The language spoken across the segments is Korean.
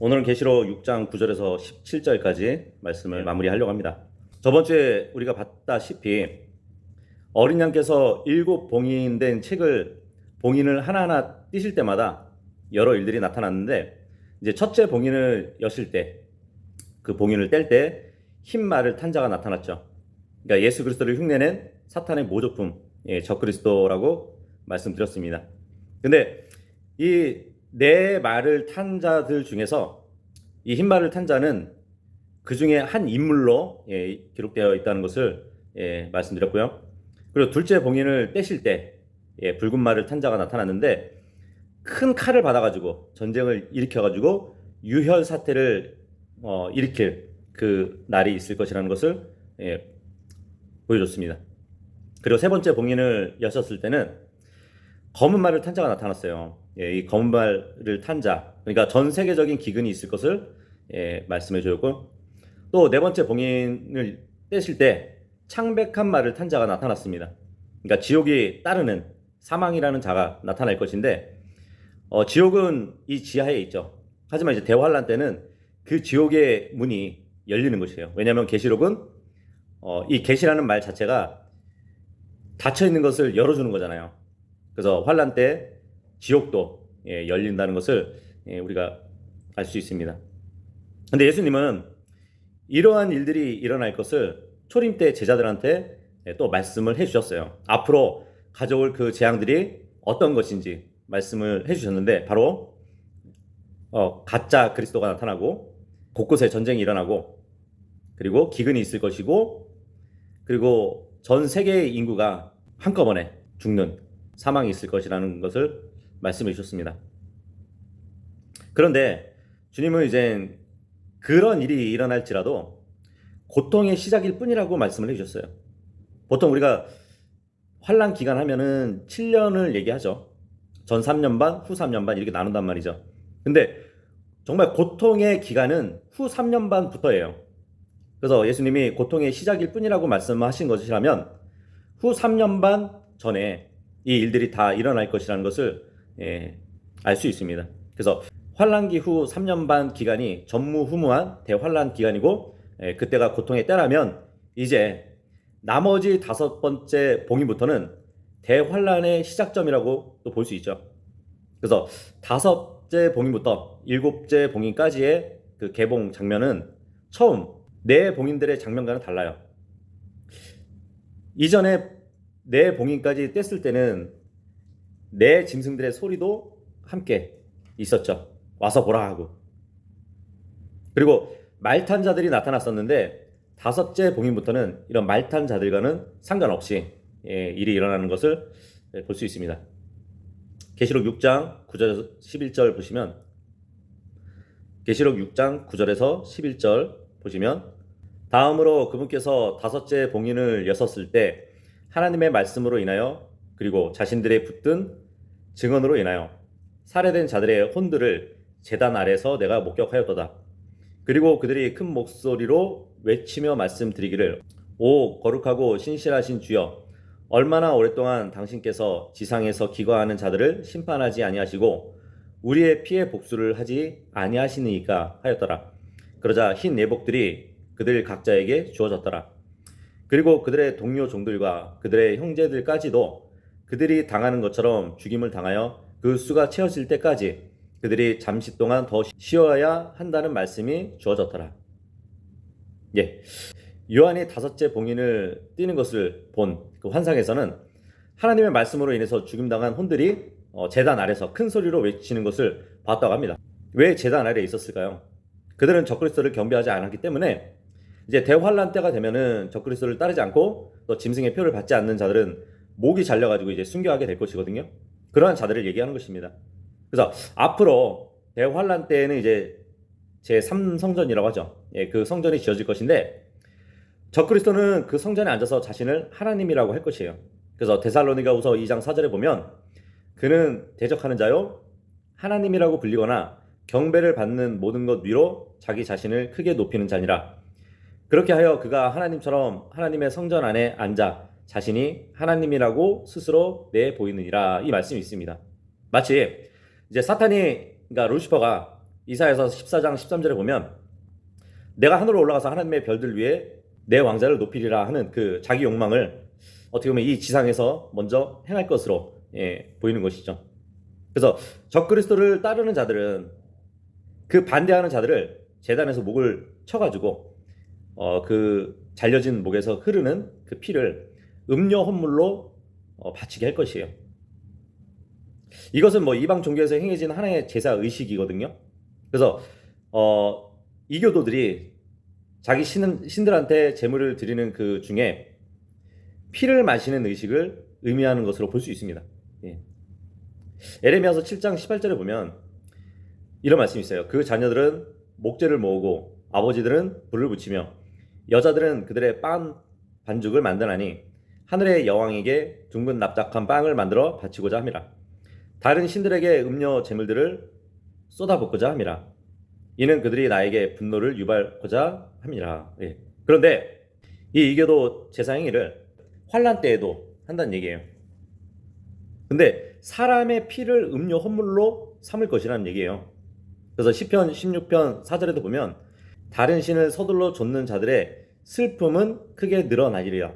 오늘은 계시록 6장 9절에서 17절까지 말씀을 마무리하려고 합니다. 저번 주에 우리가 봤다시피 어린 양께서 7봉인된 책을 봉인을 하나하나 띄실 때마다 여러 일들이 나타났는데, 이제 첫째 봉인을 여실 때, 그 봉인을 뗄 때 흰 말을 탄 자가 나타났죠. 그러니까 예수 그리스도를 흉내낸 사탄의 모조품, 적그리스도라고 말씀드렸습니다. 근데 이 네 말을 탄 자들 중에서 이 흰 말을 탄 자는 그 중에 한 인물로 기록되어 있다는 것을 말씀드렸고요. 그리고 둘째 봉인을 떼실 때 붉은 말을 탄 자가 나타났는데, 큰 칼을 받아가지고 전쟁을 일으켜가지고 유혈 사태를 일으킬 그 날이 있을 것이라는 것을 보여줬습니다. 그리고 세 번째 봉인을 여셨을 때는 검은 말을 탄 자가 나타났어요. 이 검은 말을 탄 자, 그러니까 전 세계적인 기근이 있을 것을 말씀해 주었고, 또 네 번째 봉인을 떼실 때 창백한 말을 탄 자가 나타났습니다. 그러니까 지옥이 따르는 사망이라는 자가 나타날 것인데, 지옥은 이 지하에 있죠. 하지만 이제 대환란 때는 그 지옥의 문이 열리는 것이에요. 왜냐하면 계시록은 이 계시라는 말 자체가 닫혀 있는 것을 열어주는 거잖아요. 그래서 환란 때 지옥도 열린다는 것을 우리가 알 수 있습니다. 근데 예수님은 이러한 일들이 일어날 것을 초림 때 제자들한테 또 말씀을 해주셨어요. 앞으로 가져올 그 재앙들이 어떤 것인지 말씀을 해주셨는데, 바로 가짜 그리스도가 나타나고 곳곳에 전쟁이 일어나고, 그리고 기근이 있을 것이고, 그리고 전 세계의 인구가 한꺼번에 죽는 사망이 있을 것이라는 것을 말씀해 주셨습니다. 그런데 주님은 이제 그런 일이 일어날지라도 고통의 시작일 뿐이라고 말씀을 해주셨어요. 보통 우리가 환란 기간 하면은 7년을 얘기하죠. 전 3년 반, 후 3년 반 이렇게 나눈단 말이죠. 근데 정말 고통의 기간은 후 3년 반부터예요. 그래서 예수님이 고통의 시작일 뿐이라고 말씀하신 것이라면 후 3년 반 전에 이 일들이 다 일어날 것이라는 것을 알 수 있습니다. 그래서 환란기 후 3년 반 기간이 전무후무한 대환란 기간이고, 그때가 고통의 때라면 이제 나머지 5번째 봉인부터는 대환란의 시작점이라고 또 볼 수 있죠. 그래서 5째 봉인부터 7째 봉인까지의 그 개봉 장면은 처음 네 봉인들의 장면과는 달라요. 이전에 네 봉인까지 뗐을 때는 네 짐승들의 소리도 함께 있었죠. 와서 보라 하고. 그리고 말탄 자들이 나타났었는데 5째 봉인부터는 이런 말탄 자들과는 상관없이 일이 일어나는 것을 볼 수 있습니다. 계시록 6장 9절에서 11절 보시면, 계시록 6장 9절에서 11절 보시면, 다음으로 그분께서 5째 봉인을 여셨을 때 하나님의 말씀으로 인하여 그리고 자신들의 붙든 증언으로 인하여 살해된 자들의 혼들을 제단 아래서 내가 목격하였도다. 그리고 그들이 큰 목소리로 외치며 말씀드리기를, 오 거룩하고 신실하신 주여, 얼마나 오랫동안 당신께서 지상에서 기거하는 자들을 심판하지 아니하시고 우리의 피해 복수를 하지 아니하시니까 하였더라. 그러자 흰 예복들이 그들 각자에게 주어졌더라. 그리고 그들의 동료 종들과 그들의 형제들까지도 그들이 당하는 것처럼 죽임을 당하여 그 수가 채워질 때까지 그들이 잠시 동안 더 쉬어야 한다는 말씀이 주어졌더라. 요한이 5째 봉인을 띄는 것을 본 그 환상에서는 하나님의 말씀으로 인해서 죽임당한 혼들이 제단 아래서 큰 소리로 외치는 것을 봤다고 합니다. 왜 제단 아래에 있었을까요? 그들은 적그리스도를 경배하지 않았기 때문에 이제 대환란 때가 되면은 적그리스도를 따르지 않고 또 짐승의 표를 받지 않는 자들은 목이 잘려가지고 이제 순교하게 될 것이거든요. 그러한 자들을 얘기하는 것입니다. 그래서 앞으로 대환란 때에는 이제 제3성전이라고 하죠. 그 성전이 지어질 것인데, 적그리스도는 그 성전에 앉아서 자신을 하나님이라고 할 것이에요. 그래서 데살로니가후서 2장 4절에 보면, 그는 대적하는 자요 하나님이라고 불리거나 경배를 받는 모든 것 위로 자기 자신을 크게 높이는 자니라. 그렇게 하여 그가 하나님처럼 하나님의 성전 안에 앉아 자신이 하나님이라고 스스로 내 보이느니라. 이 말씀이 있습니다. 마치 이제 사탄이, 그러니까 루시퍼가 이사야서 14장 13절에 보면 내가 하늘로 올라가서 하나님의 별들 위에 내 왕자를 높이리라 하는 그 자기 욕망을 어떻게 보면 이 지상에서 먼저 행할 것으로 보이는 것이죠. 그래서 적그리스도를 따르는 자들은 그 반대하는 자들을 제단에서 목을 쳐가지고 그 잘려진 목에서 흐르는 그 피를 음료 헌물로 바치게 할 것이에요. 이것은 뭐 이방 종교에서 행해진 하나의 제사 의식이거든요. 그래서 이교도들이 자기 신들한테 제물을 드리는 그 중에 피를 마시는 의식을 의미하는 것으로 볼 수 있습니다. 에레미야서 7장 18절에 보면 이런 말씀이 있어요. 그 자녀들은 목재를 모으고 아버지들은 불을 붙이며 여자들은 그들의 빵 반죽을 만드나니 하늘의 여왕에게 둥근 납작한 빵을 만들어 바치고자 함이라. 다른 신들에게 음료 제물들을 쏟아붓고자 함이라. 이는 그들이 나에게 분노를 유발하고자 함이라. 그런데 이 이교도 제사 행위를 환란 때에도 한다는 얘기예요. 근데 사람의 피를 음료 헌물로 삼을 것이라는 얘기예요. 그래서 시편 16편 4절에도 보면 다른 신을 서둘러 좇는 자들의 슬픔은 크게 늘어나리라.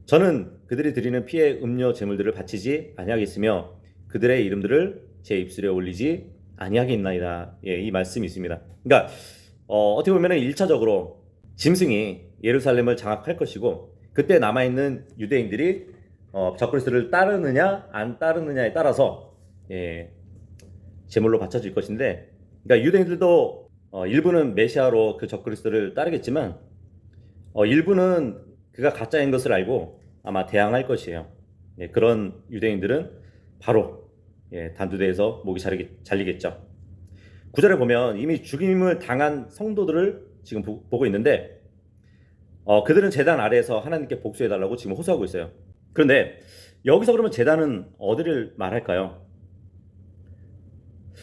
저는 그들이 드리는 피의 음료 제물들을 바치지 아니하겠으며 그들의 이름들을 제 입술에 올리지 아니하겠나이다. 이 말씀이 있습니다. 그러니까 어떻게 보면 1차적으로 짐승이 예루살렘을 장악할 것이고 그때 남아있는 유대인들이 적그리스도를 따르느냐 안 따르느냐에 따라서 제물로 바쳐질 것인데, 그러니까 유대인들도 일부는 메시아로 그 적그리스도를 따르겠지만 일부는 그가 가짜인 것을 알고 아마 대항할 것이에요. 그런 유대인들은 바로 단두대에서 목이 잘리겠죠. 9절에 보면 이미 죽임을 당한 성도들을 지금 보고 있는데 그들은 제단 아래에서 하나님께 복수해달라고 지금 호소하고 있어요. 그런데 여기서 그러면 제단은 어디를 말할까요?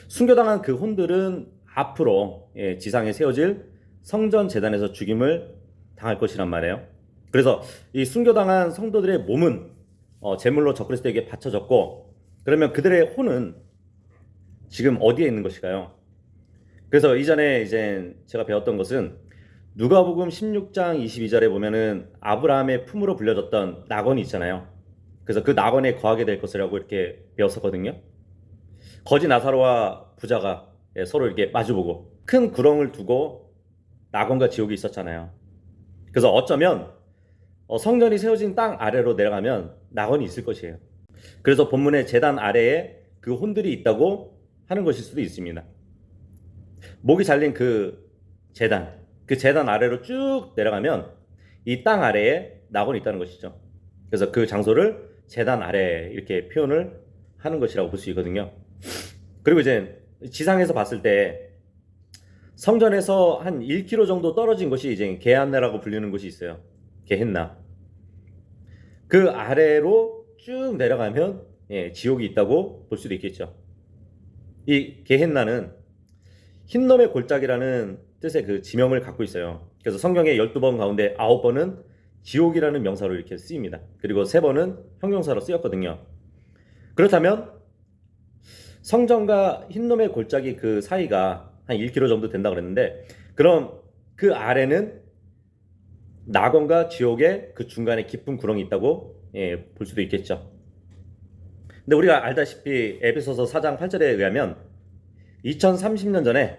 순교당한 그 혼들은 앞으로 지상에 세워질 성전 제단에서 죽임을 당할 것이란 말이에요. 그래서 이 순교당한 성도들의 몸은 제물로 적그리스도에게 바쳐졌고, 그러면 그들의 혼은 지금 어디에 있는 것일까요? 그래서 이전에 이제 제가 배웠던 것은 누가복음 16장 22절에 보면은 아브라함의 품으로 불려졌던 낙원이 있잖아요. 그래서 그 낙원에 거하게 될 것이라고 이렇게 배웠었거든요. 거지 나사로와 부자가 서로 이렇게 마주보고 큰 구렁을 두고 낙원과 지옥이 있었잖아요. 그래서 어쩌면 성전이 세워진 땅 아래로 내려가면 낙원이 있을 것이에요. 그래서 본문의 제단 아래에 그 혼들이 있다고 하는 것일 수도 있습니다. 목이 잘린 그 제단 아래로 쭉 내려가면 이 땅 아래에 낙원이 있다는 것이죠. 그래서 그 장소를 제단 아래 이렇게 표현을 하는 것이라고 볼 수 있거든요. 그리고 이제 지상에서 봤을 때 성전에서 한 1km 정도 떨어진 곳이 이제 게헨나라고 불리는 곳이 있어요. 게헨나. 그 아래로 쭉 내려가면 지옥이 있다고 볼 수도 있겠죠. 이 게헨나는 흰놈의 골짜기라는 뜻의 그 지명을 갖고 있어요. 그래서 성경의 12번 가운데 9번은 지옥이라는 명사로 이렇게 쓰입니다. 그리고 3번은 형용사로 쓰였거든요. 그렇다면 성전과 흰놈의 골짜기 그 사이가 한 1km 정도 된다고 그랬는데, 그럼 그 아래는 낙원과 지옥의 그 중간에 깊은 구렁이 있다고 볼 수도 있겠죠. 근데 우리가 알다시피 에베소서 4장 8절에 의하면 2030년 전에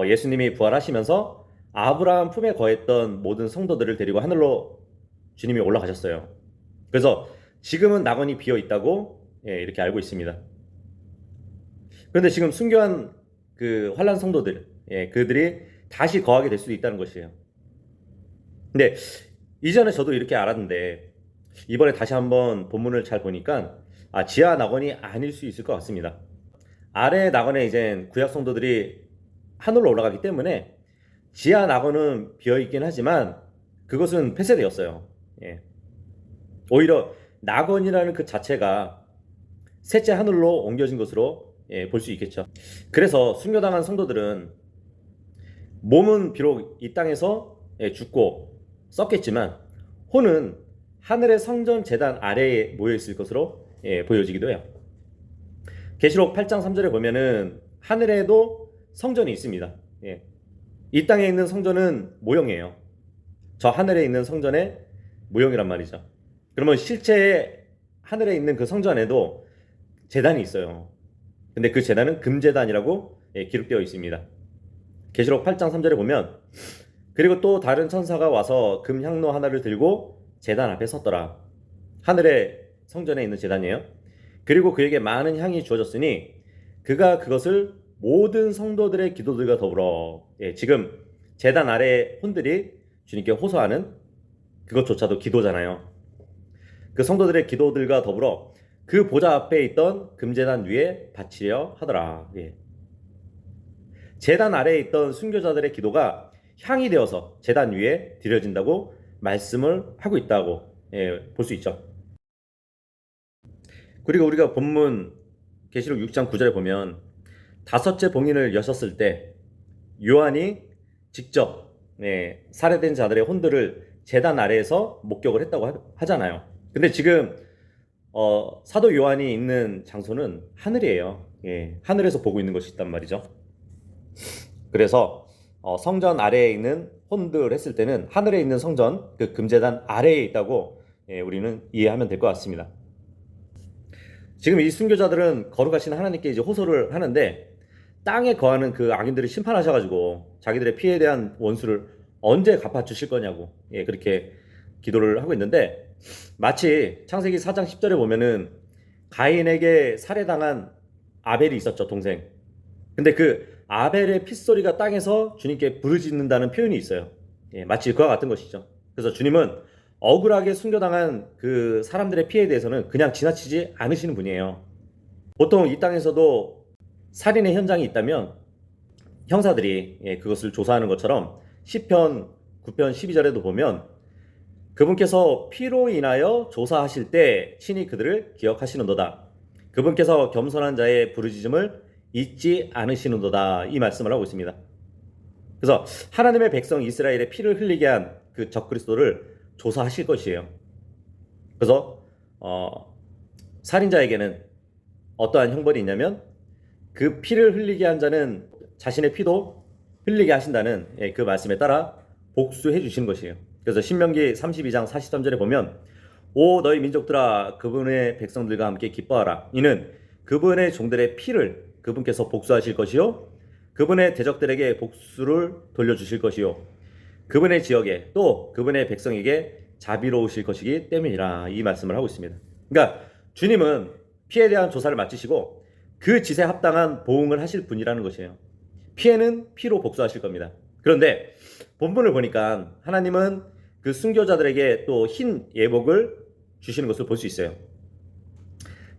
예수님이 부활하시면서 아브라함 품에 거했던 모든 성도들을 데리고 하늘로 주님이 올라가셨어요. 그래서 지금은 낙원이 비어 있다고 이렇게 알고 있습니다. 그런데 지금 순교한 그 환난 성도들, 그들이 다시 거하게 될 수도 있다는 것이에요. 근데 이전에 저도 이렇게 알았는데 이번에 다시 한번 본문을 잘 보니까 지하 낙원이 아닐 수 있을 것 같습니다. 아래 낙원에 이제 구약 성도들이 하늘로 올라가기 때문에 지하 낙원은 비어있긴 하지만 그것은 폐쇄되었어요. 오히려 낙원이라는 그 자체가 셋째 하늘로 옮겨진 것으로 볼 수 있겠죠. 그래서 순교당한 성도들은 몸은 비록 이 땅에서 죽고 썩겠지만 혼은 하늘의 성전 제단 아래에 모여 있을 것으로 보여지기도 해요. 계시록 8장 3절에 보면은 하늘에도 성전이 있습니다. 예. 이 땅에 있는 성전은 모형이에요. 저 하늘에 있는 성전의 모형이란 말이죠. 그러면 실제 하늘에 있는 그 성전에도 제단이 있어요. 근데 그 제단은 금제단이라고 기록되어 있습니다. 계시록 8장 3절에 보면 그리고 또 다른 천사가 와서 금향로 하나를 들고 제단 앞에 섰더라. 하늘의 성전에 있는 제단이에요. 그리고 그에게 많은 향이 주어졌으니 그가 그것을 모든 성도들의 기도들과 더불어 지금 제단 아래 혼들이 주님께 호소하는 그것조차도 기도잖아요. 그 성도들의 기도들과 더불어 그 보좌 앞에 있던 금제단 위에 바치려 하더라. 제단 아래에 있던 순교자들의 기도가 향이 되어서 제단 위에 드려진다고 말씀을 하고 있다고 볼 수 있죠. 그리고 우리가 본문 계시록 6장 9절에 보면 다섯째 봉인을 여셨을 때 요한이 직접 살해된 자들의 혼들을 제단 아래에서 목격을 했다고 하잖아요. 근데 지금 사도 요한이 있는 장소는 하늘이에요. 하늘에서 보고 있는 것이 있단 말이죠. 그래서 성전 아래에 있는 혼들 했을 때는 하늘에 있는 성전 그 금제단 아래에 있다고 우리는 이해하면 될 것 같습니다. 지금 이 순교자들은 거룩하신 하나님께 이제 호소를 하는데 땅에 거하는 그 악인들을 심판하셔가지고 자기들의 피해에 대한 원수를 언제 갚아주실 거냐고 그렇게 기도를 하고 있는데 마치 창세기 4장 10절에 보면은 가인에게 살해당한 아벨이 있었죠, 동생. 근데 그 아벨의 핏소리가 땅에서 주님께 부르짖는다는 표현이 있어요. 마치 그와 같은 것이죠. 그래서 주님은 억울하게 순교당한 그 사람들의 피해에 대해서는 그냥 지나치지 않으시는 분이에요. 보통 이 땅에서도 살인의 현장이 있다면 형사들이 그것을 조사하는 것처럼 시편 9편 12절에도 보면 그분께서 피로 인하여 조사하실 때 친히 그들을 기억하시는도다. 그분께서 겸손한 자의 부르짖음을 잊지 않으시는도다. 이 말씀을 하고 있습니다. 그래서 하나님의 백성 이스라엘의 피를 흘리게 한 그 적그리스도를 조사하실 것이에요. 그래서 살인자에게는 어떠한 형벌이 있냐면 그 피를 흘리게 한 자는 자신의 피도 흘리게 하신다는 그 말씀에 따라 복수해 주시는 것이에요. 그래서 신명기 32장 43절에 보면 오 너희 민족들아 그분의 백성들과 함께 기뻐하라. 이는 그분의 종들의 피를 그분께서 복수하실 것이요 그분의 대적들에게 복수를 돌려주실 것이요 그분의 지역에 또 그분의 백성에게 자비로우실 것이기 때문이라. 이 말씀을 하고 있습니다. 그러니까 주님은 피해에 대한 조사를 마치시고 그 짓에 합당한 보응을 하실 분이라는 것이에요. 피해는 피로 복수하실 겁니다. 그런데 본문을 보니까 하나님은 그 순교자들에게 또 흰 예복을 주시는 것을 볼 수 있어요.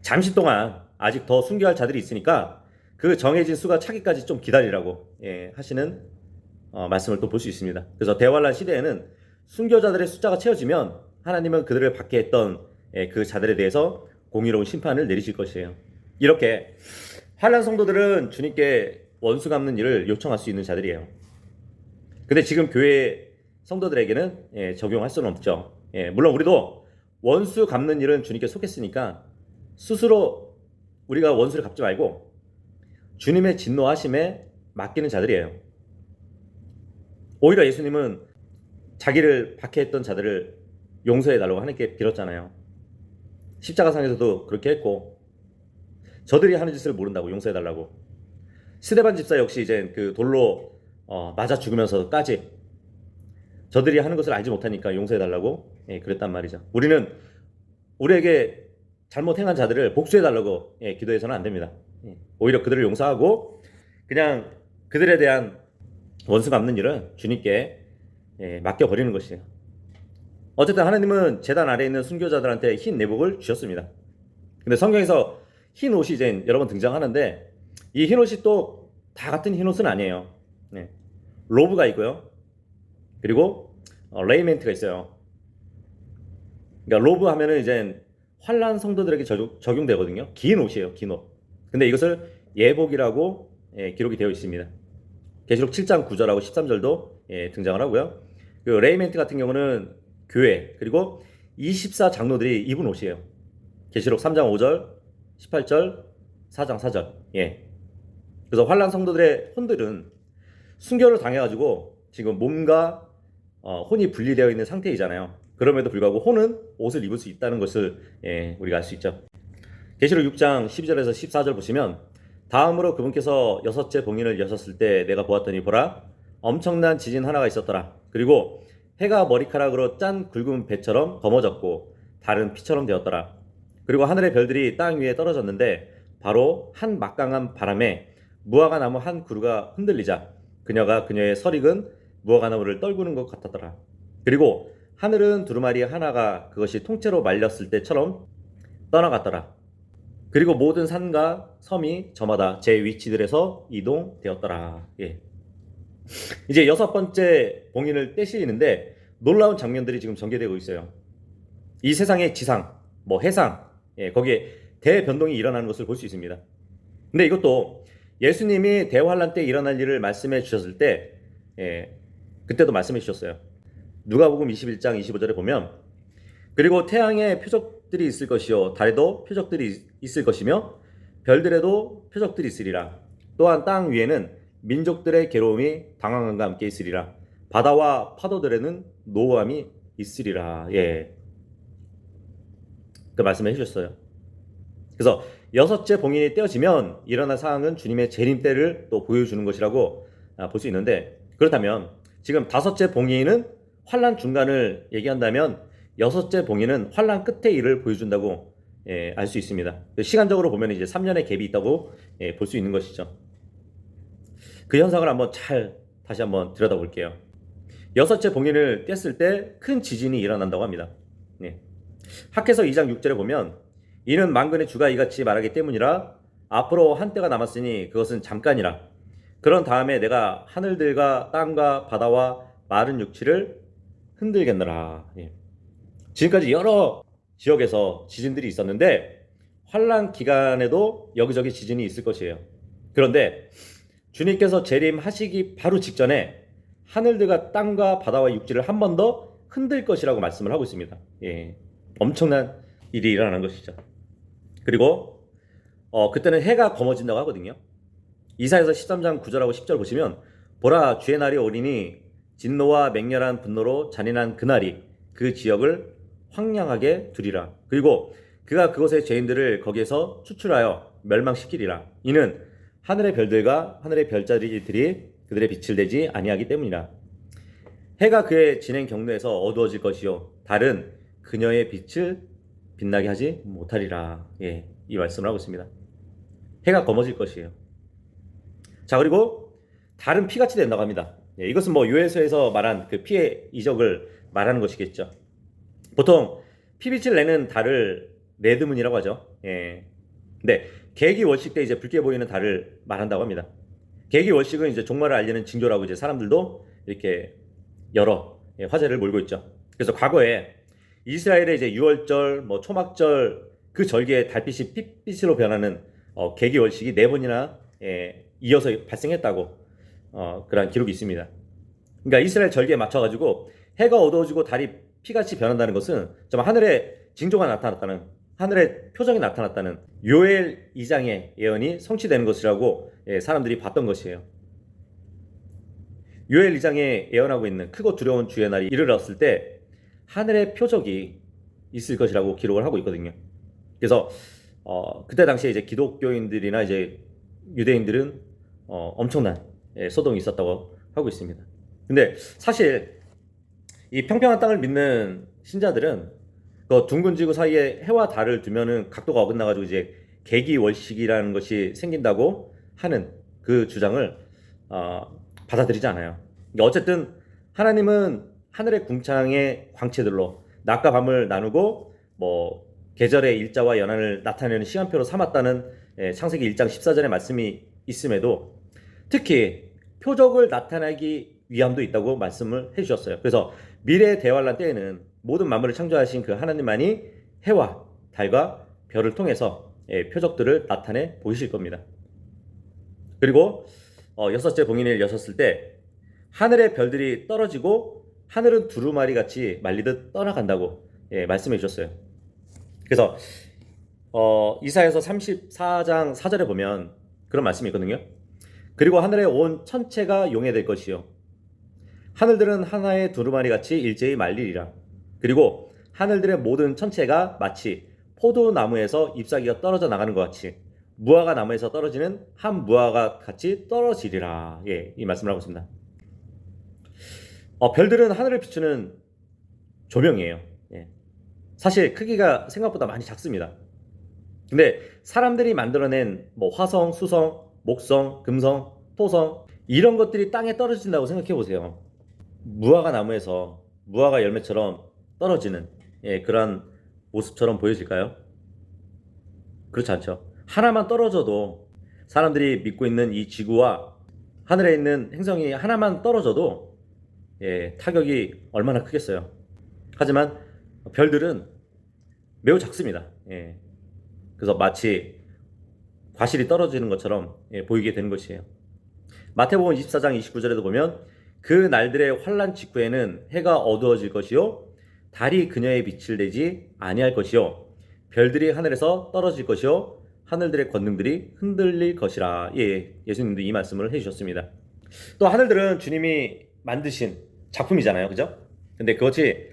잠시 동안 아직 더 순교할 자들이 있으니까 그 정해진 수가 차기까지 좀 기다리라고 하시는 말씀을 또 볼 수 있습니다. 그래서 대환란 시대에는 순교자들의 숫자가 채워지면 하나님은 그들을 받게 했던 그 자들에 대해서 공의로운 심판을 내리실 것이에요. 이렇게 환란 성도들은 주님께 원수 갚는 일을 요청할 수 있는 자들이에요. 근데 지금 교회 성도들에게는 적용할 수는 없죠. 물론 우리도 원수 갚는 일은 주님께 속했으니까 스스로 우리가 원수를 갚지 말고 주님의 진노하심에 맡기는 자들이에요. 오히려 예수님은 자기를 박해했던 자들을 용서해달라고 하나님께 빌었잖아요. 십자가상에서도 그렇게 했고 저들이 하는 짓을 모른다고 용서해달라고. 스데반 집사 역시 이제 그 돌로 맞아 죽으면서까지 저들이 하는 것을 알지 못하니까 용서해달라고 그랬단 말이죠. 우리는 우리에게 잘못 행한 자들을 복수해달라고 기도해서는 안 됩니다. 오히려 그들을 용서하고 그냥 그들에 대한 원수 갚는 일은 주님께 맡겨버리는 것이에요. 어쨌든 하나님은 제단 아래에 있는 순교자들한테 흰 내복을 주셨습니다. 근데 성경에서 흰 옷이 이제 여러 번 등장하는데 이 흰 옷이 또 다 같은 흰 옷은 아니에요. 로브가 있고요. 그리고 레이멘트가 있어요. 그러니까 로브 하면은 이제 환난 성도들에게 적용되거든요. 긴 옷이에요. 긴 옷. 근데 이것을 예복이라고 기록이 되어 있습니다. 계시록 7장 9절하고 13절도 등장을 하고요. 그 레이멘트 같은 경우는 교회 그리고 24장로들이 입은 옷이에요. 계시록 3장 5절, 18절, 4장 4절. 그래서 환란 성도들의 혼들은 순교를 당해가지고 지금 몸과 혼이 분리되어 있는 상태이잖아요. 그럼에도 불구하고 혼은 옷을 입을 수 있다는 것을 우리가 알 수 있죠. 계시록 6장 12절에서 14절 보시면 다음으로 그분께서 여섯째 봉인을 여셨을 때 내가 보았더니 보라 엄청난 지진 하나가 있었더라. 그리고 해가 머리카락으로 짠 굵은 배처럼 검어졌고 달은 피처럼 되었더라. 그리고 하늘의 별들이 땅 위에 떨어졌는데 바로 한 막강한 바람에 무화과 나무 한 그루가 흔들리자 그녀가 그녀의 설익은 무화과 나무를 떨구는 것 같았더라. 그리고 하늘은 두루마리 하나가 그것이 통째로 말렸을 때처럼 떠나갔더라. 그리고 모든 산과 섬이 저마다 제 위치들에서 이동되었더라. 예. 이제 여섯 번째 봉인을 떼시는데 놀라운 장면들이 지금 전개되고 있어요. 이 세상의 지상, 해상, 거기에 대변동이 일어나는 것을 볼 수 있습니다. 근데 이것도 예수님이 대환란 때 일어날 일을 말씀해 주셨을 때 그때도 말씀해 주셨어요. 누가복음 21장 25절에 보면 그리고 태양에 표적들이 있을 것이요 달에도 표적들이 있을 것이며 별들에도 표적들이 있으리라. 또한 땅 위에는 민족들의 괴로움이 당황함과 함께 있으리라. 바다와 파도들에는 노함이 있으리라. 그 말씀을 해주셨어요. 그래서 여섯째 봉인이 떼어지면 일어날 상황은 주님의 재림 때를 또 보여주는 것이라고 볼 수 있는데 그렇다면 지금 다섯째 봉인은 환란 중간을 얘기한다면 여섯째 봉인은 환란 끝의 일을 보여준다고 알 수 있습니다. 시간적으로 보면 이제 3년의 갭이 있다고 볼 수 있는 것이죠. 그 현상을 한번 다시 한번 들여다볼게요. 여섯째 봉인을 뗐을 때 큰 지진이 일어난다고 합니다. 학개서 2장 6절에 보면 이는 만군의 주가 이같이 말하기 때문이라 앞으로 한때가 남았으니 그것은 잠깐이라. 그런 다음에 내가 하늘들과 땅과 바다와 마른 육지를 흔들겠노라. 지금까지 여러 지역에서 지진들이 있었는데 환란 기간에도 여기저기 지진이 있을 것이에요. 그런데 주님께서 재림하시기 바로 직전에 하늘들과 땅과 바다와 육지를 한 번 더 흔들 것이라고 말씀을 하고 있습니다. 엄청난 일이 일어나는 것이죠. 그리고 그때는 해가 검어진다고 하거든요. 이사야서 13장 9절하고 10절 보시면 보라 주의 날이 오리니 진노와 맹렬한 분노로 잔인한 그날이 그 지역을 황량하게 두리라. 그리고 그가 그곳의 죄인들을 거기에서 추출하여 멸망시키리라. 이는 하늘의 별들과 하늘의 별자리들이 그들의 빛을 내지 아니하기 때문이라. 해가 그의 진행 경로에서 어두워질 것이요 달은 그녀의 빛을 빛나게 하지 못하리라. 이 말씀을 하고 있습니다. 해가 검어질 것이에요. 자, 그리고 달은 피같이 된다고 합니다. 이것은 요엘서에서 말한 그 피의 이적을 말하는 것이겠죠. 보통 피빛을 내는 달을 레드문이라고 하죠. 근데 계기월식 때 이제 붉게 보이는 달을 말한다고 합니다. 계기월식은 이제 종말을 알리는 징조라고 이제 사람들도 이렇게 여러 화제를 몰고 있죠. 그래서 과거에 이스라엘의 이제 유월절, 초막절 그 절기에 달빛이 핏빛으로 변하는 계기월식이 4번이나 이어서 발생했다고 그런 기록이 있습니다. 그러니까 이스라엘 절기에 맞춰가지고 해가 어두워지고 달이 피같이 변한다는 것은 정말 하늘의 징조가 나타났다는, 하늘의 표정이 나타났다는 요엘 2장의 예언이 성취되는 것이라고 사람들이 봤던 것이에요. 요엘 2장에 예언하고 있는 크고 두려운 주의 날이 이르렀을 때 하늘의 표적이 있을 것이라고 기록을 하고 있거든요. 그래서 그때 당시에 이제 기독교인들이나 이제 유대인들은 엄청난 소동이 있었다고 하고 있습니다. 근데 사실 이 평평한 땅을 믿는 신자들은 그 둥근 지구 사이에 해와 달을 두면은 각도가 어긋나가지고 이제 계기월식이라는 것이 생긴다고 하는 그 주장을 받아들이지 않아요. 그러니까 어쨌든 하나님은 하늘의 궁창의 광채들로 낮과 밤을 나누고 계절의 일자와 연한을 나타내는 시간표로 삼았다는 창세기 1장 14절의 말씀이 있음에도 특히 표적을 나타내기 위함도 있다고 말씀을 해주셨어요. 그래서 미래의 대환란 때에는 모든 만물을 창조하신 그 하나님만이 해와 달과 별을 통해서 표적들을 나타내 보이실 겁니다. 그리고 여섯째 봉인을 여셨을 때 하늘의 별들이 떨어지고 하늘은 두루마리 같이 말리듯 떠나간다고 말씀해 주셨어요. 그래서 이사야서 34장 4절에 보면 그런 말씀이 있거든요. 그리고 하늘에 온 천체가 용해될 것이요 하늘들은 하나의 두루마리 같이 일제히 말리리라. 그리고 하늘들의 모든 천체가 마치 포도나무에서 잎사귀가 떨어져 나가는 것 같이 무화과 나무에서 떨어지는 한 무화과 같이 떨어지리라. 예, 이 말씀을 하고 있습니다. 별들은 하늘을 비추는 조명이에요. 예. 사실 크기가 생각보다 많이 작습니다. 근데 사람들이 만들어낸 뭐 화성, 수성, 목성, 금성, 토성 이런 것들이 땅에 떨어진다고 생각해 보세요. 무화과 나무에서 무화과 열매처럼 떨어지는 그런 모습처럼 보여질까요? 그렇지 않죠. 하나만 떨어져도 사람들이 믿고 있는 이 지구와 하늘에 있는 행성이 하나만 떨어져도 타격이 얼마나 크겠어요. 하지만 별들은 매우 작습니다. 그래서 마치 과실이 떨어지는 것처럼 보이게 되는 것이에요. 마태복음 24장 29절에도 보면 그 날들의 환난 직후에는 해가 어두워질 것이요 달이 그녀의 빛을 내지 아니할 것이요 별들이 하늘에서 떨어질 것이요 하늘들의 권능들이 흔들릴 것이라. 예수님도 이 말씀을 해주셨습니다. 또 하늘들은 주님이 만드신 작품이잖아요, 그죠? 근데 그것이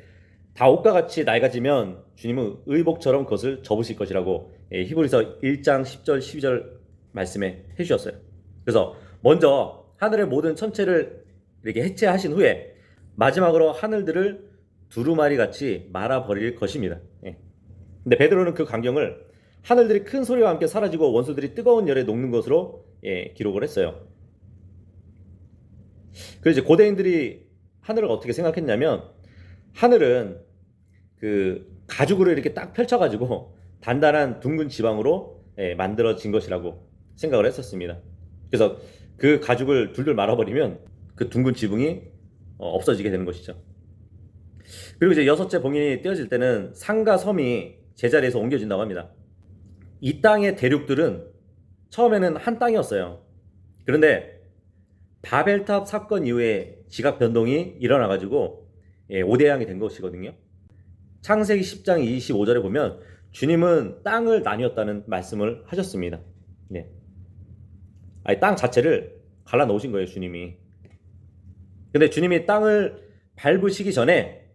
다 옷과 같이 낡아지면 주님은 의복처럼 그것을 접으실 것이라고 히브리서 1장 10절 12절 말씀에 해주셨어요. 그래서 먼저 하늘의 모든 천체를 이렇게 해체하신 후에 마지막으로 하늘들을 두루마리 같이 말아버릴 것입니다. 근데 베드로는 그 광경을 하늘들이 큰 소리와 함께 사라지고 원수들이 뜨거운 열에 녹는 것으로 기록을 했어요. 그래서 이제 고대인들이 하늘을 어떻게 생각했냐면 하늘은 그 가죽으로 이렇게 딱 펼쳐가지고 단단한 둥근 지방으로 만들어진 것이라고 생각을 했었습니다. 그래서 그 가죽을 둘둘 말아버리면 그 둥근 지붕이 없어지게 되는 것이죠. 그리고 이제 여섯째 봉인이 떼어질 때는 산과 섬이 제자리에서 옮겨진다고 합니다. 이 땅의 대륙들은 처음에는 한 땅이었어요. 그런데 바벨탑 사건 이후에 지각 변동이 일어나가지고 5대양이 된 것이거든요. 창세기 10장 25절에 보면 주님은 땅을 나뉘었다는 말씀을 하셨습니다. 아니, 땅 자체를 갈라 놓으신 거예요, 주님이. 근데 주님이 땅을 밟으시기 전에,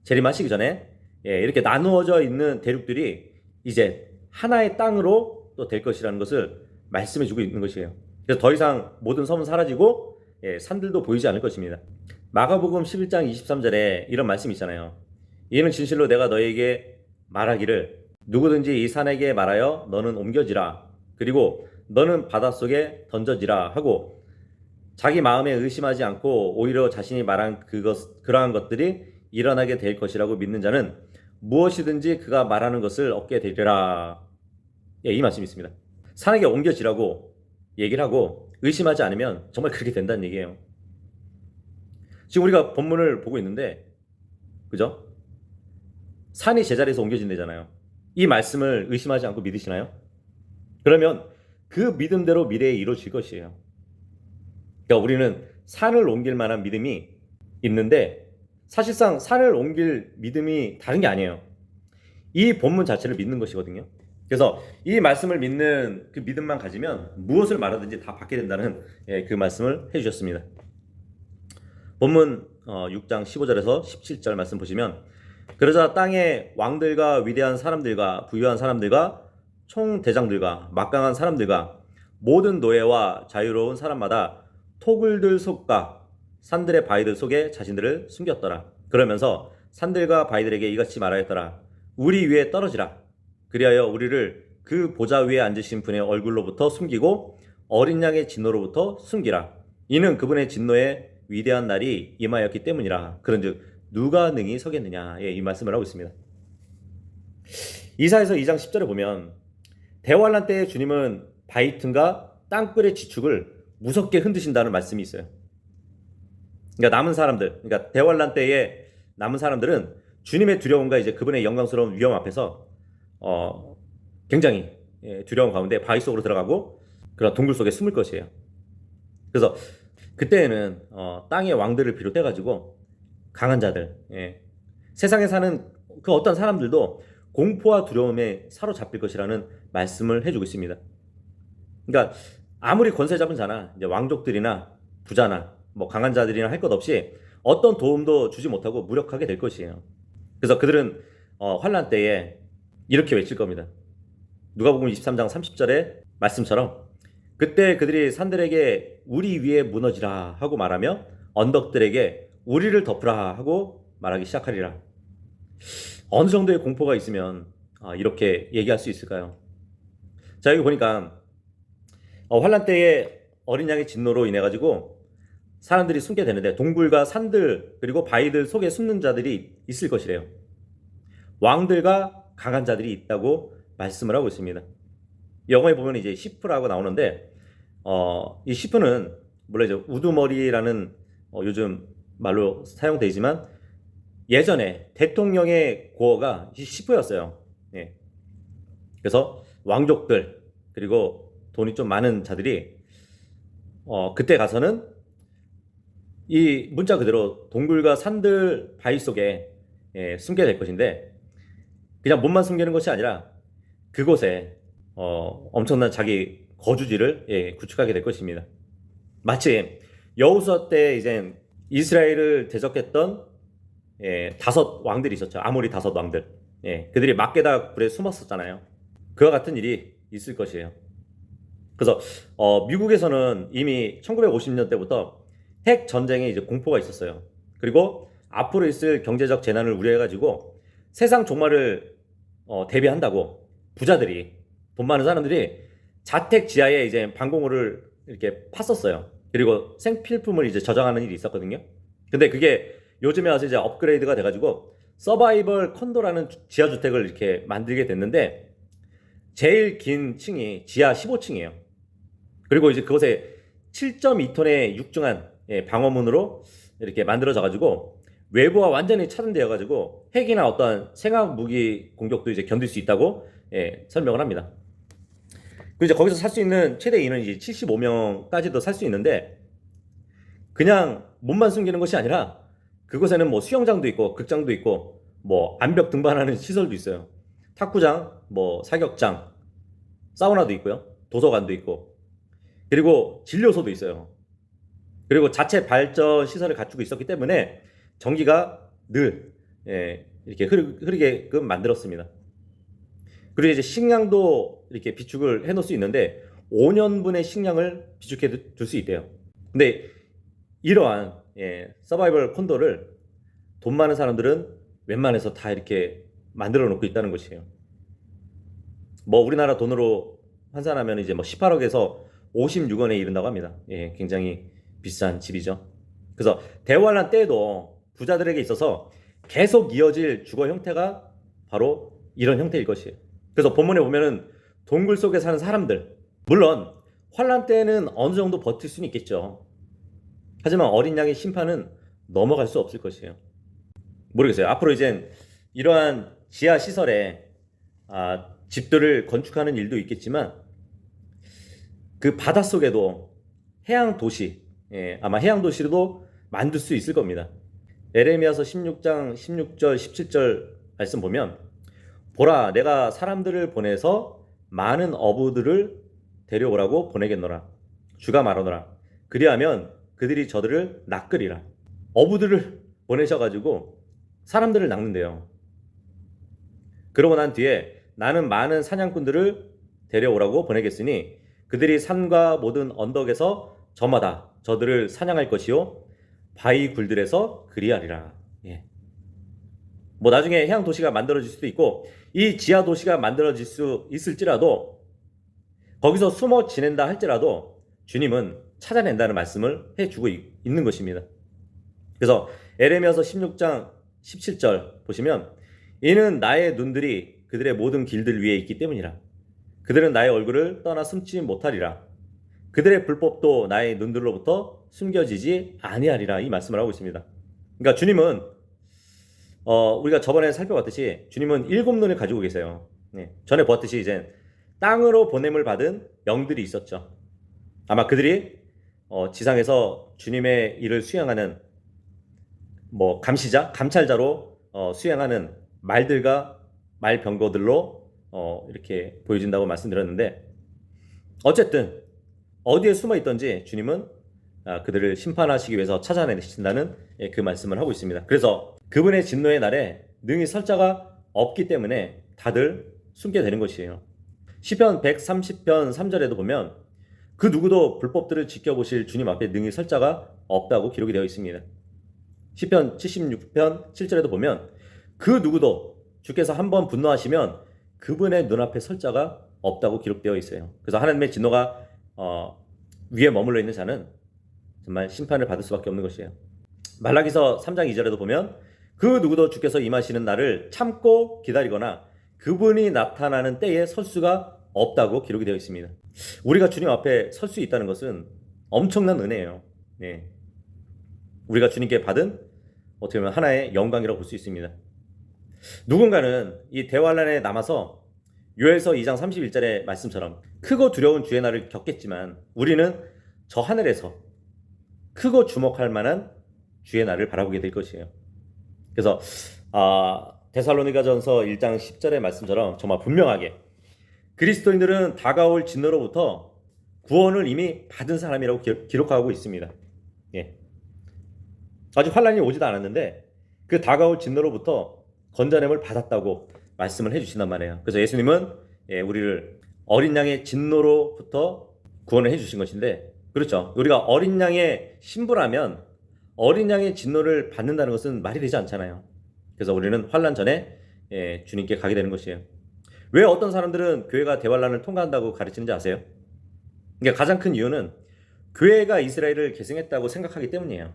재림하시기 전에 이렇게 나누어져 있는 대륙들이 이제 하나의 땅으로 또 될 것이라는 것을 말씀해 주고 있는 것이에요. 그래서 더 이상 모든 섬은 사라지고 산들도 보이지 않을 것입니다. 마가복음 11장 23절에 이런 말씀이 있잖아요. 이는 진실로 내가 너에게 말하기를 누구든지 이 산에게 말하여 너는 옮겨지라 그리고 너는 바닷속에 던져지라 하고 자기 마음에 의심하지 않고 오히려 자신이 말한 그러한 것들이 일어나게 될 것이라고 믿는 자는 무엇이든지 그가 말하는 것을 얻게 되리라. 이 말씀이 있습니다. 산에게 옮겨지라고 얘기를 하고 의심하지 않으면 정말 그렇게 된다는 얘기예요. 지금 우리가 본문을 보고 있는데 그죠? 산이 제자리에서 옮겨진다잖아요. 이 말씀을 의심하지 않고 믿으시나요? 그러면 그 믿음대로 미래에 이루어질 것이에요. 그러니까 우리는 산을 옮길 만한 믿음이 있는데 사실상 산을 옮길 믿음이 다른 게 아니에요. 이 본문 자체를 믿는 것이거든요. 그래서 이 말씀을 믿는 그 믿음만 가지면 무엇을 말하든지 다 받게 된다는 그 말씀을 해주셨습니다. 본문 6장 15절에서 17절 말씀 보시면 그러자 땅의 왕들과 위대한 사람들과 부유한 사람들과 총대장들과 막강한 사람들과 모든 노예와 자유로운 사람마다 토굴들 속과 산들의 바위들 속에 자신들을 숨겼더라. 그러면서 산들과 바위들에게 이같이 말하였더라. 우리 위에 떨어지라. 그리하여 우리를 그 보좌 위에 앉으신 분의 얼굴로부터 숨기고 어린 양의 진노로부터 숨기라. 이는 그분의 진노의 위대한 날이 임하였기 때문이라. 그런즉 누가 능히 서겠느냐. 이 말씀을 하고 있습니다. 이사야서 2장 10절에 보면 대환란 때에 주님은 바위 틈과 땅굴의 지축을 무섭게 흔드신다는 말씀이 있어요. 그러니까 남은 사람들, 그러니까 대환란 때에 남은 사람들은 주님의 두려움과 이제 그분의 영광스러운 위엄 앞에서 굉장히 두려움 가운데 바위 속으로 들어가고 그런 동굴 속에 숨을 것이에요. 그래서 그때에는 땅의 왕들을 비롯해 가지고 강한 자들, 세상에 사는 그 어떤 사람들도 공포와 두려움에 사로잡힐 것이라는 말씀을 해주고 있습니다. 그러니까 아무리 권세 잡은 자나 이제 왕족들이나 부자나 뭐 강한 자들이나 할 것 없이 어떤 도움도 주지 못하고 무력하게 될 것이에요. 그래서 그들은 환란 때에 이렇게 외칠 겁니다. 누가복음 23장 30절의 말씀처럼 그때 그들이 산들에게 우리 위에 무너지라 하고 말하며 언덕들에게 우리를 덮으라 하고 말하기 시작하리라. 어느 정도의 공포가 있으면 이렇게 얘기할 수 있을까요? 자, 여기 보니까 환란 때에 어린 양의 진노로 인해 가지고 사람들이 숨게 되는데 동굴과 산들 그리고 바위들 속에 숨는 자들이 있을 것이래요. 왕들과 강한 자들이 있다고 말씀을 하고 있습니다. 영어에 보면 이제 시프라고 나오는데 이 시프는 물론 이제 우두머리라는 요즘 말로 사용되지만 예전에 대통령의 고어가 시프였어요. 예. 그래서 왕족들 그리고 돈이 좀 많은 자들이 그때 가서는 이 문자 그대로 동굴과 산들 바위 속에 숨게 될 것인데 그냥 몸만 숨기는 것이 아니라 그곳에 엄청난 자기 거주지를 구축하게 될 것입니다. 마치 여호수아 때 이제 이스라엘을 대적했던 5 왕들이 있었죠. 아모리 5 왕들. 그들이 막게다 굴에 숨었었잖아요. 그와 같은 일이 있을 것이에요. 그래서 미국에서는 이미 1950년대부터 핵 전쟁에 이제 공포가 있었어요. 그리고 앞으로 있을 경제적 재난을 우려해가지고 세상 종말을 대비한다고 부자들이 돈 많은 사람들이 자택 지하에 이제 방공호를 이렇게 팠었어요. 그리고 생필품을 이제 저장하는 일이 있었거든요. 근데 그게 요즘에 와서 이제 업그레이드가 돼가지고 서바이벌 컨도라는 지하주택을 이렇게 만들게 됐는데 제일 긴 층이 지하 15층이에요. 그리고 이제 그곳에 7.2톤의 육중한 방어문으로 이렇게 만들어져가지고 외부와 완전히 차단되어가지고 핵이나 어떤 생화학 무기 공격도 이제 견딜 수 있다고 설명을 합니다. 그리고 이제 거기서 살 수 있는 최대 인원이 이제 75명까지도 살 수 있는데 그냥 몸만 숨기는 것이 아니라 그곳에는 뭐 수영장도 있고 극장도 있고 뭐 암벽 등반하는 시설도 있어요. 탁구장, 뭐 사격장, 사우나도 있고요. 도서관도 있고 그리고 진료소도 있어요. 그리고 자체 발전 시설을 갖추고 있었기 때문에 전기가 늘 이렇게 흐르게끔 만들었습니다. 그리고 이제 식량도 이렇게 비축을 해놓을 수 있는데 5년분의 식량을 비축해 둘 수 있대요. 근데 이러한 서바이벌 콘도를 돈 많은 사람들은 웬만해서 다 이렇게 만들어 놓고 있다는 것이에요. 뭐 우리나라 돈으로 환산하면 이제 뭐 18억에서 56원에 이른다고 합니다. 굉장히 비싼 집이죠. 그래서 대환란 때에도 부자들에게 있어서 계속 이어질 주거 형태가 바로 이런 형태일 것이에요. 그래서 본문에 보면은 동굴 속에 사는 사람들, 물론 환란 때에는 어느 정도 버틸 수는 있겠죠. 하지만 어린 양의 심판은 넘어갈 수 없을 것이에요. 모르겠어요. 앞으로 이젠 이러한 지하 시설에 집들을 건축하는 일도 있겠지만 그 바닷속에도 해양 도시, 아마 해양 도시도 만들 수 있을 겁니다. 에레미야서 16장 16절 17절 말씀 보면 보라 내가 사람들을 보내서 많은 어부들을 데려오라고 보내겠노라. 주가 말하노라. 그리하면 그들이 저들을 낚으리라. 어부들을 보내셔가지고 사람들을 낚는데요. 그러고 난 뒤에 나는 많은 사냥꾼들을 데려오라고 보내겠으니 그들이 산과 모든 언덕에서 저마다 저들을 사냥할 것이요 바위 굴들에서 그리하리라. 뭐 나중에 해양 도시가 만들어질 수도 있고 이 지하 도시가 만들어질 수 있을지라도 거기서 숨어 지낸다 할지라도 주님은 찾아낸다는 말씀을 해주고 있는 것입니다. 그래서 에레미야서 16장 17절 보시면 이는 나의 눈들이 그들의 모든 길들 위에 있기 때문이라. 그들은 나의 얼굴을 떠나 숨지 못하리라. 그들의 불법도 나의 눈들로부터 숨겨지지 아니하리라. 이 말씀을 하고 있습니다. 그러니까 주님은 우리가 저번에 살펴봤듯이 주님은 7눈을 가지고 계세요. 전에 보았듯이 이제 땅으로 보냄을 받은 영들이 있었죠. 아마 그들이 지상에서 주님의 일을 수행하는 뭐 감시자, 감찰자로 수행하는 말들과 말병거들로 이렇게 보여진다고 말씀드렸는데 어쨌든 어디에 숨어 있던지 주님은 그들을 심판하시기 위해서 찾아내신다는 그 말씀을 하고 있습니다. 그래서 그분의 진노의 날에 능히 설 자가 없기 때문에 다들 숨게 되는 것이에요. 시편 130편 3절에도 보면 그 누구도 불법들을 지켜보실 주님 앞에 능히 설 자가 없다고 기록이 되어 있습니다. 시편 76편 7절에도 보면 그 누구도 주께서 한번 분노하시면 그분의 눈앞에 설 자가 없다고 기록되어 있어요. 그래서 하나님의 진노가 위에 머물러 있는 자는 정말 심판을 받을 수밖에 없는 것이에요. 말라기서 3장 2절에도 보면 그 누구도 주께서 임하시는 날을 참고 기다리거나 그분이 나타나는 때에 설 수가 없다고 기록이 되어 있습니다. 우리가 주님 앞에 설 수 있다는 것은 엄청난 은혜예요. 네. 우리가 주님께 받은 어떻게 보면 하나의 영광이라고 볼 수 있습니다. 누군가는 이 대환란에 남아서 요엘서 2장 31절의 말씀처럼 크고 두려운 주의 날을 겪겠지만 우리는 저 하늘에서 크고 주목할 만한 주의 날을 바라보게 될 것이에요. 그래서 데살로니가전서 1장 10절의 말씀처럼 정말 분명하게 그리스도인들은 다가올 진노로부터 구원을 이미 받은 사람이라고 기록하고 있습니다. 예. 아직 환란이 오지도 않았는데 그 다가올 진노로부터 건져냄을 받았다고 말씀을 해주신단 말이에요. 그래서 예수님은 우리를 어린 양의 진노로부터 구원을 해주신 것인데, 그렇죠. 우리가 어린 양의 신부라면 어린 양의 진노를 받는다는 것은 말이 되지 않잖아요. 그래서 우리는 환란 전에 주님께 가게 되는 것이에요. 왜 어떤 사람들은 교회가 대환란을 통과한다고 가르치는지 아세요? 그러니까 가장 큰 이유는 교회가 이스라엘을 계승했다고 생각하기 때문이에요.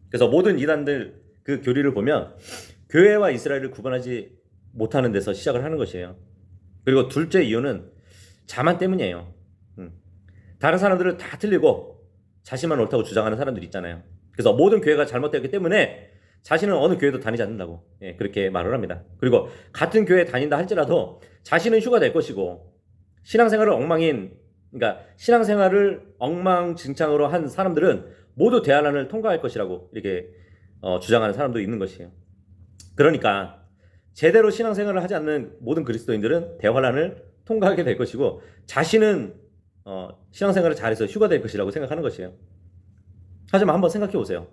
그래서 모든 이단들 그 교리를 보면 교회와 이스라엘을 구분하지 못하는 데서 시작을 하는 것이에요. 그리고 둘째 이유는 자만 때문이에요. 다른 사람들은 다 틀리고 자신만 옳다고 주장하는 사람들이 있잖아요. 그래서 모든 교회가 잘못되었기 때문에 자신은 어느 교회도 다니지 않는다고 그렇게 말을 합니다. 그리고 같은 교회에 다닌다 할지라도 자신은 휴가 될 것이고 신앙생활을 엉망진창으로 한 사람들은 모두 대환란을 통과할 것이라고 이렇게 주장하는 사람도 있는 것이에요. 그러니까 제대로 신앙생활을 하지 않는 모든 그리스도인들은 대환란을 통과하게 될 것이고 자신은 신앙생활을 잘해서 휴가 될 것이라고 생각하는 것이에요. 하지만 한번 생각해 보세요.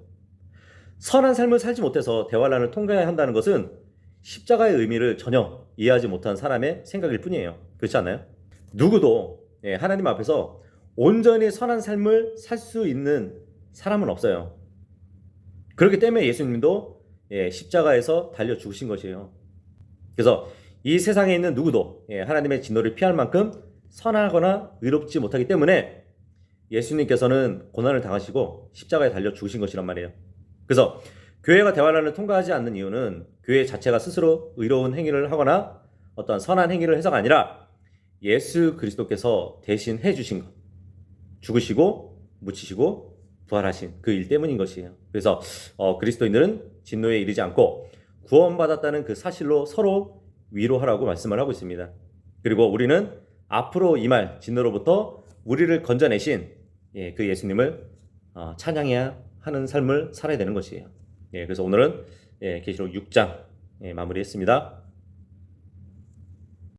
선한 삶을 살지 못해서 대환란을 통과해야 한다는 것은 십자가의 의미를 전혀 이해하지 못한 사람의 생각일 뿐이에요. 그렇지 않나요? 누구도 하나님 앞에서 온전히 선한 삶을 살 수 있는 사람은 없어요. 그렇기 때문에 예수님도 십자가에서 달려 죽으신 것이에요. 그래서 이 세상에 있는 누구도 하나님의 진노를 피할 만큼 선하거나 의롭지 못하기 때문에 예수님께서는 고난을 당하시고 십자가에 달려 죽으신 것이란 말이에요. 그래서 교회가 대환란을 통과하지 않는 이유는 교회 자체가 스스로 의로운 행위를 하거나 어떠한 선한 행위를 해서가 아니라 예수 그리스도께서 대신 해주신 것, 죽으시고 묻히시고 부활하신 그 일 때문인 것이에요. 그래서 그리스도인들은 진노에 이르지 않고 구원받았다는 그 사실로 서로 위로하라고 말씀을 하고 있습니다. 그리고 우리는 앞으로 임할 진노로부터 우리를 건져내신 그 예수님을 찬양해야 하는 삶을 살아야 되는 것이에요. 그래서 오늘은 계시록 6장 마무리했습니다.